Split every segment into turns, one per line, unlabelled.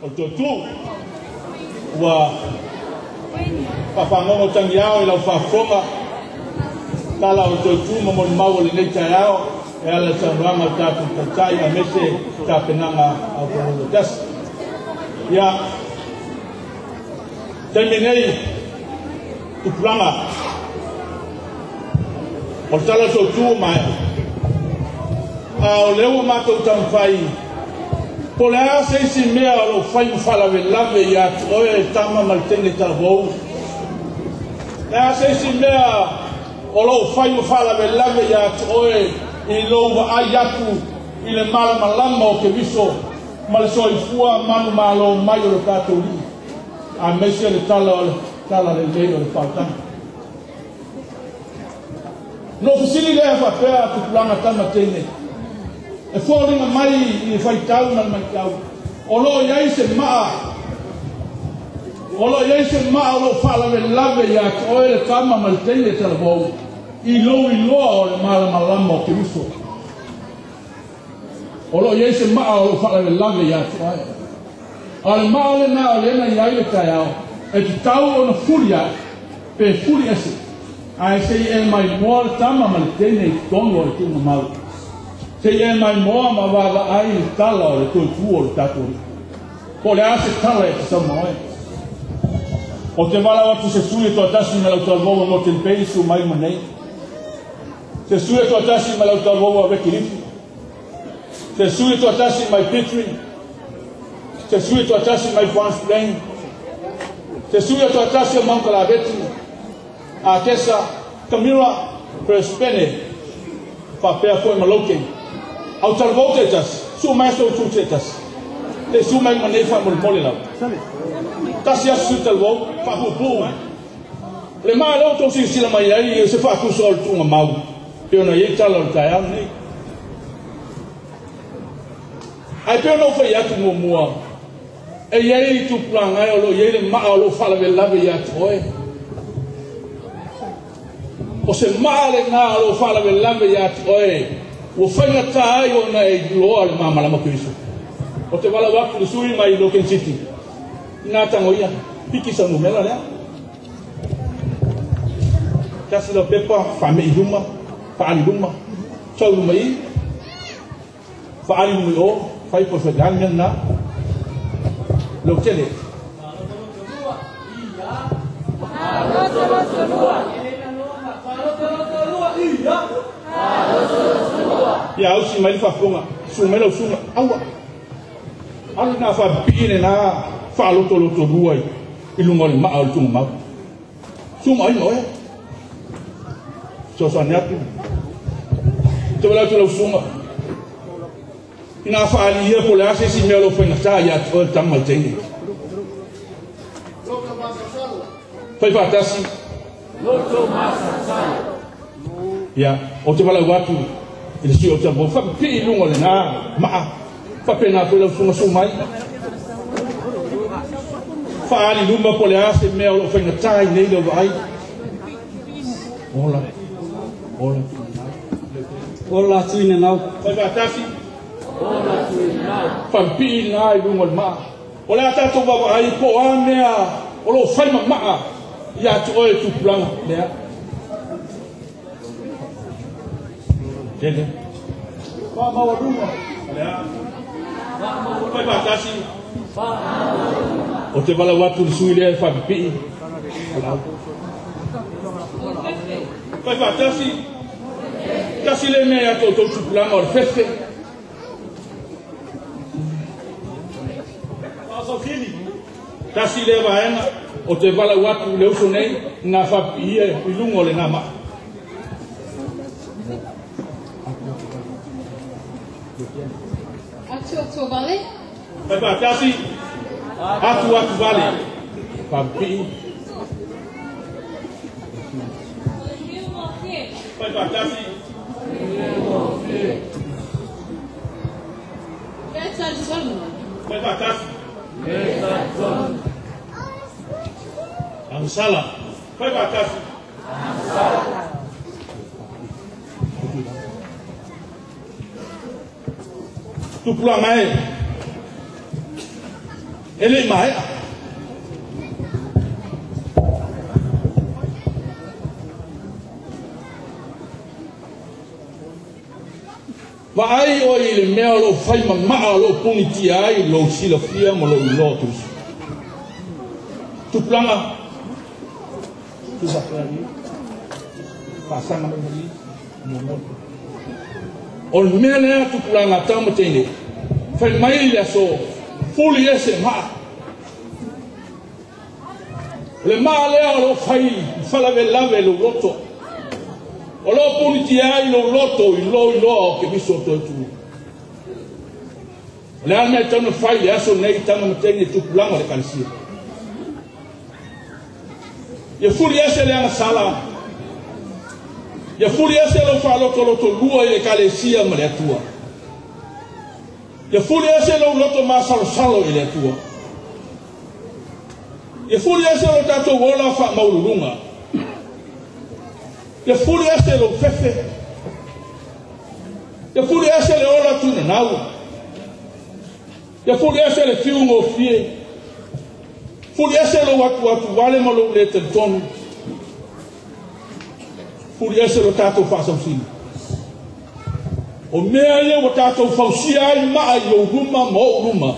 o totu ua whapangongo tangi ao I lau whafonga tala o totu ma moni mau le nei tai ao e ala taunuanga o tātu tatai a mese tā penanga au korolo tasi ia taimi nei tupulanga o tala totu mai o leu mātou tamwhai po le a seisi mea o lo whai mwhalawe lawe I atu oe e tama maltene talavou le a seisi mea o lo whai mwhalawe lawe I atu oe I lo wa ai atu I le malamalama o ke viso ma le soifua manu malo mai o le tātou li a mesia le tala le lei o le whautanga no fisili le whapea tupulanga tama tene e fōringa mai I whaitau na mai tau o lo iai se maa o lo whalawe lawe I atu oe le tama maltene talavou I loa o le malamalama o ke viso o lo iai se maa o lo whalawe lawe I atu oe o le maa le na o le na iai le tai ao e te tau o na furia pe furi ese ai se e mai moa le tama maltene I tongo o le tūna mau se e mai moa ma wawa ai le tala o le tōtu o le tātori ko le ase tala e te samoe o te wala watu se sui to atasi me lau talvoa mo te pei su mai manei se sui to atasi me lau talvoa veki rifi se sui to atasi mai Petri se sui to atasi mai France Plain se sui to atasi o Mankala Beti a Tessa Camila Prespene papea foi maloke au talvoa te tas su maestro tu te tas te su mai manei fa mole lau tasi asu talvoa fa pu le malo to si sila mai ai se fa ku sol tu mau pe ona ye tala o tai nei ai pe no fa ya tu mo e ye tu plan ai o lo ye le ma o lo fa la ve ya toe o se male na lo fa la ve ya toe o fa na tai o na e lo al mama la makiso o te wala wa ku sui mai lo ken city na tango ia piki sa numela le kasi lo pepa fame iduma faali duma tau mai faali mu o fai po fe gan na lo tele ya o si mai fa funga su melo sunga awa ala na fa pine na fa lo to ruai ilungo le ma al tunga ma suma ai no so nyatu te wala tu lo suma ina fa ali ye po la se si melo foi na sa ya to tamal teni foi fatasi loto masa ya o te wala watu il si o te bo fa pi lungo le na ma fa pena ko lo suma sumai fa ali luma po la se melo foi na tai nei lo vai ola Ola tuina nau. Pai batasi. Ola tuina nau. Pampi na I lungo ma. Ola tato baba ai po amea. Olo fai ma ya tu oe tu plan lea. Jende. Pa ma waduma. Lea. Pai batasi. O te bala watu sui lea pampi. Pai batasi. Kasi le mea to tu plan or feste. Kasi le vaena o te vala watu le uso nei na fa ie ilungo le nama.
Atu vale?
Pai kasi atu vale. Papi. Pai kasi
Essa zona.
Pai kasi Amsala. Pai batasi. Amsala. Tu plamae. ele mai va ai o ile mea lo fai ma lo puniti ai lo sila fia mo lo lotus tu planga tu saprani pasanga mo o mele tu planga tamo tene fai mai le so fuli ese ma le male lo fai fala lave lo loto o lo puniti ai lo loto i lo che mi sotto tu le alme tano fai le aso nei tamo tene tu planga le cansia ye fuli ese le ana sala ye fuli ese lo fa lo lua e calesia ma le tua ye fuli ese lo loto ma salo e le tua ye fuli ese lo tato wola fa maulunga ye fuli ese lo fefe ye fuli ese le ola tu na nau ye fuli ese le fiungo fie fuli ese lo watu wale ma lo le telton fuli ese lo tato fa sausini o mea ye o tato fausia ai ma ai o ruma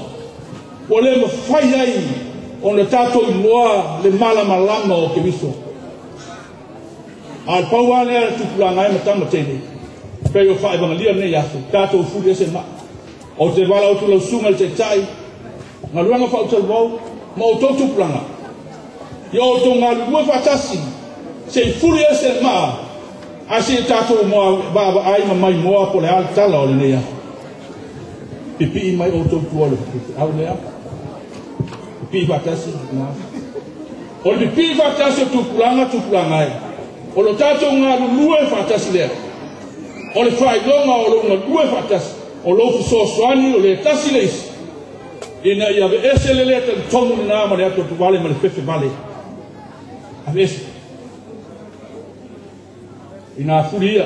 o le ma fai ai o le tato i loa le malama o ke miso al pauane ala tupulanga ai matama tene pe o fai bangalia nei afu tato fuli ese ma o te wala o tu lau sunga le te tai ngaluanga fa utal wau ma o tō tupulanga ia o tō ngā lua whatasi se fuli ese ma a se tato moa baba ai ma mai moa po le al tala o le nei afu pipi mai o tō tuolo au lea pipi whatasi o le pipi whatasi o tupulanga ai o lo tato ngā lua whatasi lea o le whailonga o lo ngā lua whatasi o lo fusosoani o le tasi leisi ina ia ve ese le leta le tomu ni nama le ato tu vale ma le pefe vale ave ese ina furia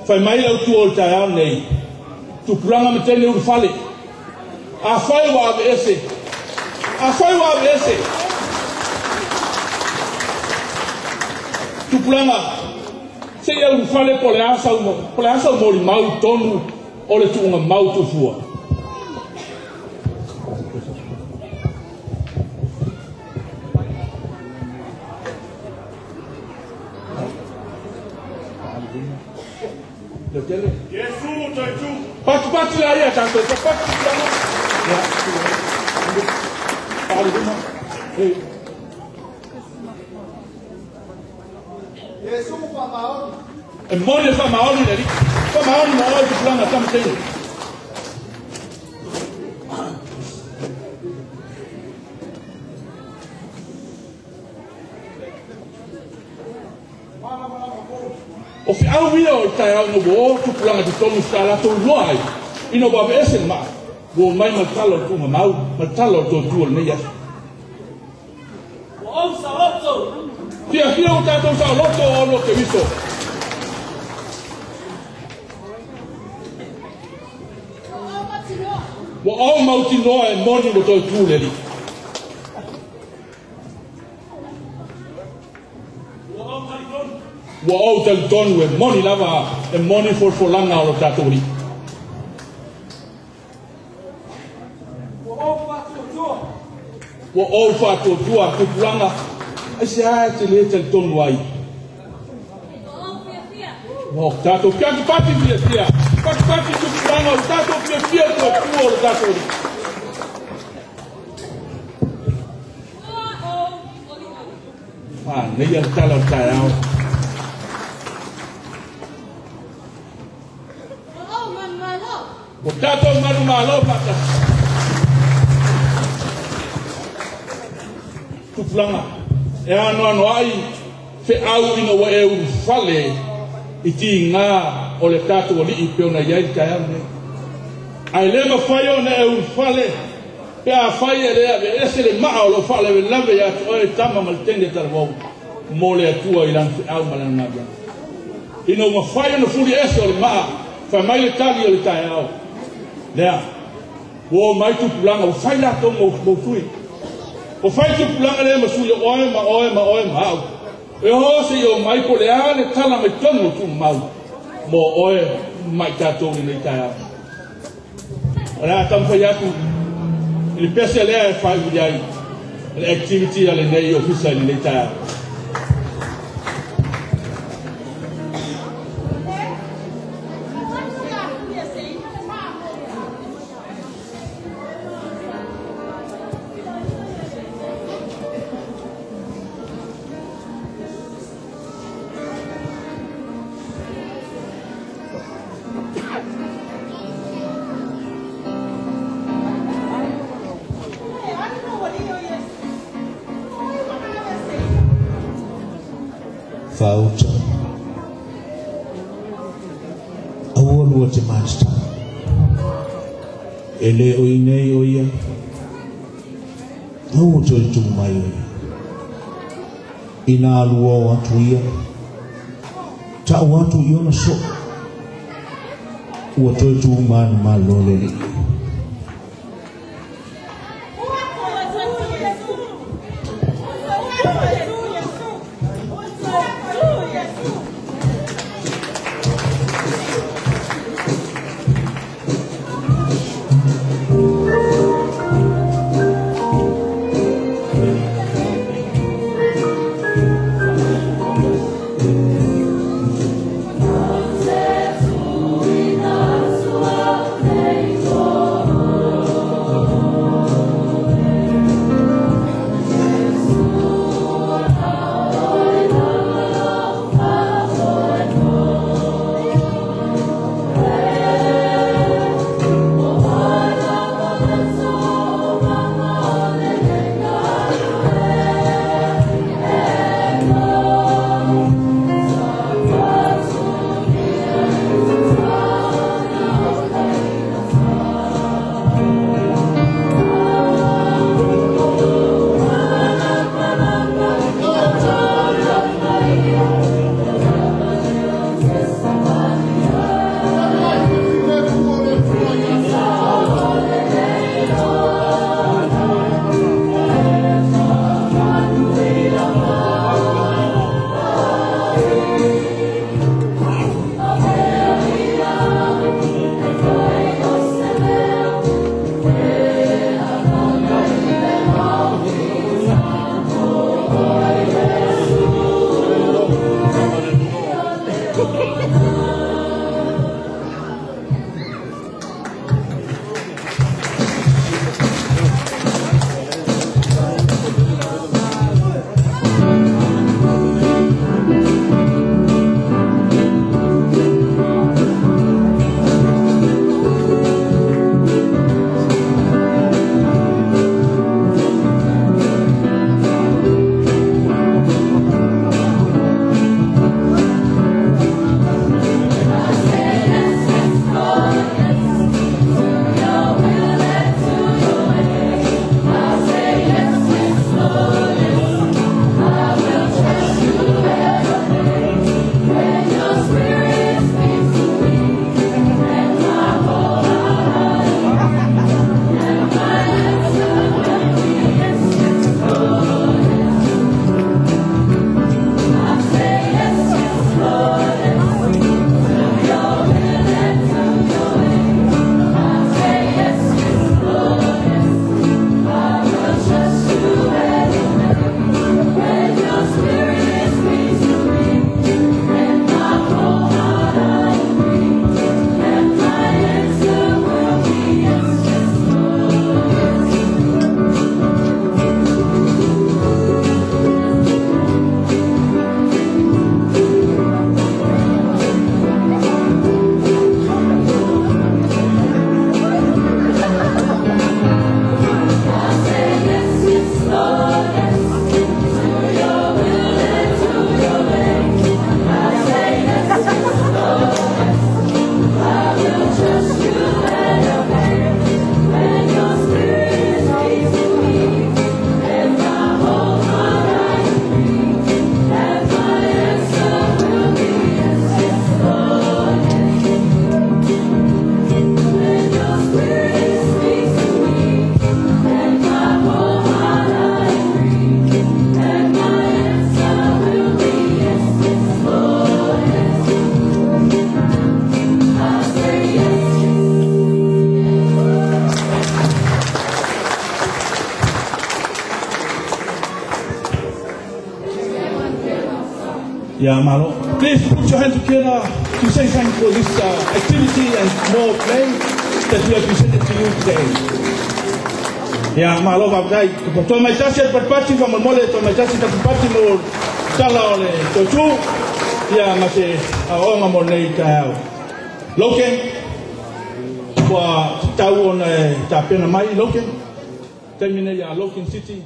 fai mai lau tu o tai au nei tu pulanga me tene uru fale a fai wa ave ese tu planga se ia uru fale po le asa mori mau tonu o le tuunga mau tu fua Pati la ia tanto pati e mole fa maoli le fa maoli di plana tam tele o fi au via o tai au no bo tu plana di tonu sala to loi ino ba ese ma bo mai ma talo tu ma mau ma talo to tu ne ya o sa lotto Pia o tato sa lotto o lo che visto. Wa o mauti no e moni mo to tu le li. Wa o tal ton we moni lava e moni for langa o lo tato li. Wa o fa to tua ku langa ese a te le te tonu ai. O tato pianti pati fia. Pati tu plano o tato fia to tu o tato. Ah, nei ia tala tao. O tato manu malo pata. Tu plano e ano ai fe au ina wa e u fale i ti nga o le tato o li i peona iai taeane ai le ma fai o na e u fale pe a fai e lea ve ese le maa o lo fale ve lave ya to e tama mal tende tarwau mo le atua i lan fe au malana nabia ino mafai no fuli ese o le maa fa mai le tali o le tae au lea wo mai tu pulanga o fai la to mo fui o fai tu pulanga le ma sui oe ma au e ho se o mai po le ale tala me tono tu mau mo oe mai tato ni le tae au ora tam fa ya tu le pese le fa uliai le activity ale nei officer ni le tae
Fauta awolu te masta ele oinei oia au to tu mai ina luo watu ia ta watu iona so wato tu man malole
Yeah, Malo. Please put your hands together to say thank you for this activity and more play that we have presented to you today. Yeah, Malo, Babdai. To my chassis, but party from a mole, to my chassis, to party more. Tala ole, to two. Yeah, Mate, Aonga Money Tao. Loken, for Tao on Tapena Mai, Loken. Terminate Loken City.